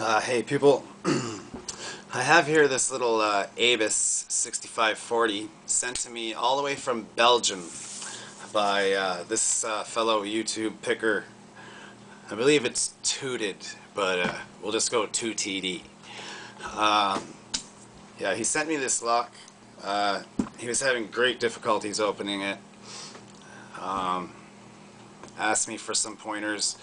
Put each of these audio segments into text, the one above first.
Hey people, I have here this little ABUS 6540 sent to me all the way from Belgium by this fellow YouTube picker. I believe it's Tooted, but we'll just go 2TD. Yeah, he sent me this lock. He was having great difficulties opening it. Asked me for some pointers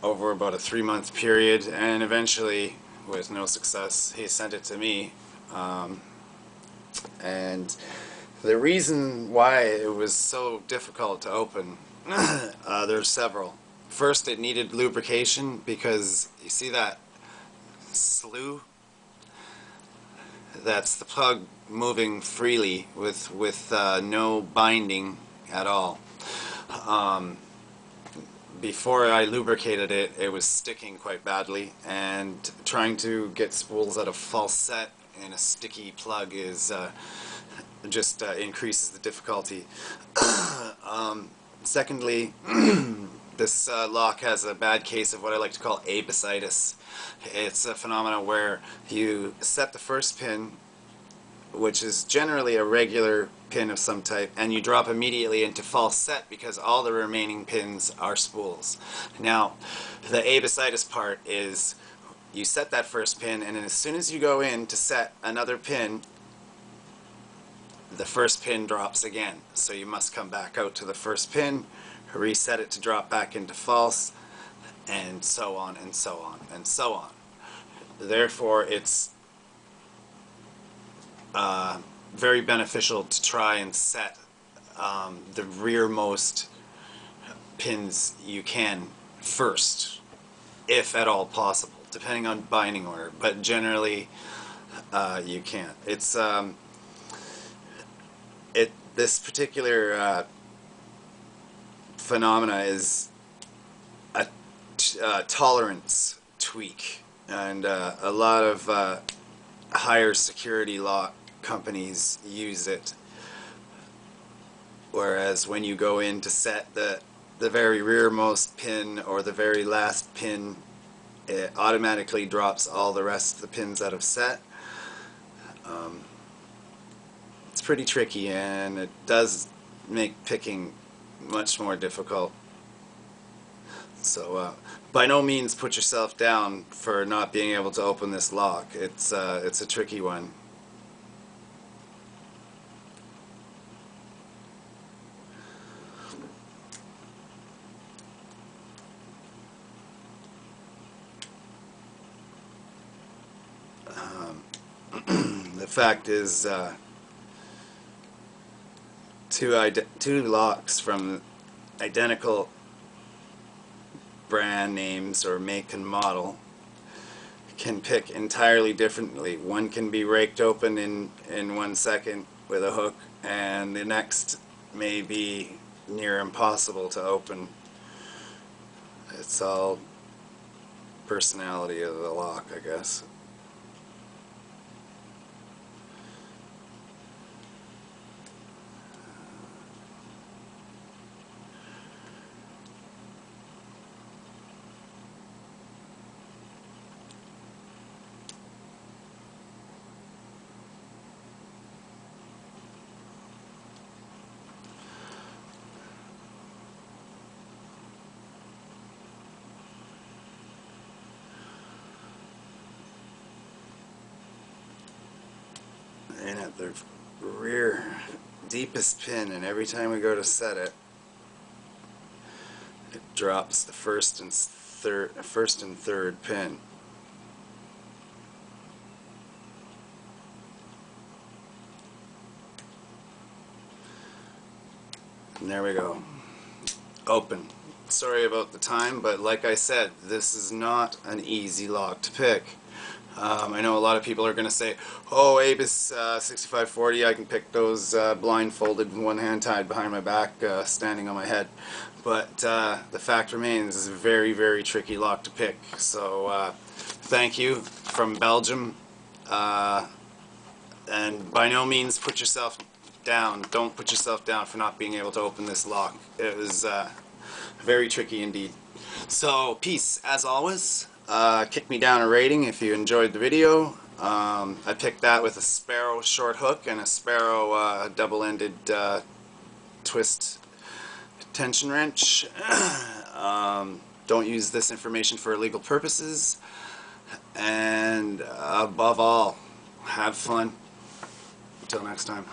over about a 3-month period, and eventually, with no success, he sent it to me. And the reason why it was so difficult to open, there's several. First, it needed lubrication because you see that slew? That's the plug moving freely with no binding at all. Before I lubricated it, it was sticking quite badly, and trying to get spools out of false set in a sticky plug is just increases the difficulty. Secondly, this lock has a bad case of what I like to call Abusitis. It's a phenomenon where you set the first pin, which is generally a regular pin of some type, and you drop immediately into false set because all the remaining pins are spools. Now, the Abusitis part is you set that first pin, and then as soon as you go in to set another pin, the first pin drops again. So you must come back out to the first pin, reset it to drop back into false, and so on and so on and so on. Therefore, it's very beneficial to try and set the rearmost pins you can first, if at all possible, depending on binding order, but generally you can't. It's this particular phenomena is a tolerance tweak, and a lot of higher security lock companies use it, whereas when you go in to set the very rearmost pin or the very last pin, it automatically drops all the rest of the pins out of set. It's pretty tricky, and it does make picking much more difficult. So by no means put yourself down for not being able to open this lock. It's a tricky one. The fact is, two locks from identical brand names or make and model can pick entirely differently. One can be raked open in 1 second with a hook, and the next may be near impossible to open. It's all personality of the lock, I guess. And at the rear deepest pin, and every time we go to set it, it drops the first and third pin. And there we go. Open. Sorry about the time, but like I said, this is not an easy lock to pick. I know a lot of people are going to say, oh, ABUS 6540, I can pick those blindfolded with one hand tied behind my back, standing on my head. But the fact remains, it's a very, very tricky lock to pick. So thank you from Belgium. And by no means put yourself down. Don't put yourself down for not being able to open this lock. It was very tricky indeed. So, peace as always. Kick me down a rating if you enjoyed the video. I picked that with a Sparrow short hook and a Sparrow double-ended twist tension wrench. Don't use this information for illegal purposes, and above all, have fun. Until next time.